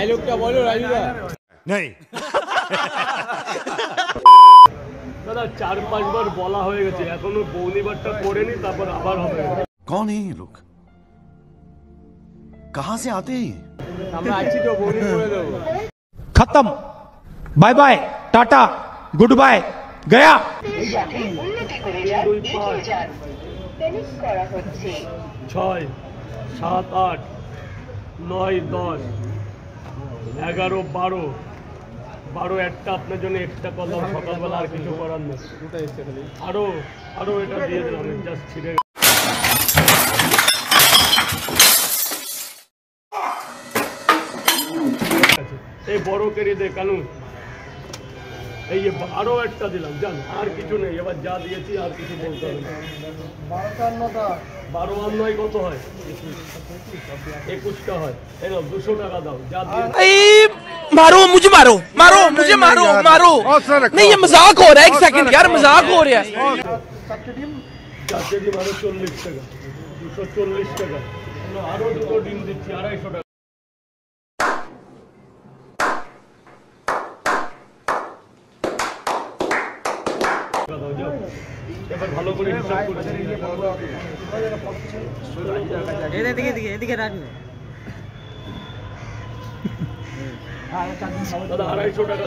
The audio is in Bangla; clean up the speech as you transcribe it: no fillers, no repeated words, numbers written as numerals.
ডায়লগটা বলো রাজুদা। नहीं দাদা 4-5 বার বলা হয়ে গেছে, এখনো বৌনিবারটা করেনি, তারপর আবার হবে। कौन है ये लोग, कहाँ से आते हैं? আমরা আছি তো, বৌনি করে দেবো। खत्म, bye bye, tata, goodbye, गया। 6, 7, 8, 9, 10, 11, 12, 12 একটা আপনার জন্য এক্সট্রা করলাম সকালবেলা, আর কিছু করার নেই। আরো এটা দিয়ে দিলাম, জাস্ট ছিঁড়ে গেছে। এই বড় কেরি দে কানু, এই আরো একটা দিলাম, জান আর কিছু নেই, এবার যা দিয়েছি আর কিছু বলতে হবে না। 12 আর 9 কত হয়? 21টা হয়। এই নাও 200 টাকা দাও, যা দিয়ে मारो मुझे, मारो मारो मुझे, मारो मारो। नहीं ये मजाक हो रहा है, एक सेकंड यार, मजाक हो रहा है। চারটে ডিম আরো 40 টাকা, 240 টাকা। আরো দুটো ডিম দিচ্ছি 250 টাকা। এবার ভালো করে হিসাব করে এদিকে রাখ না। দাদা 250 টাকা।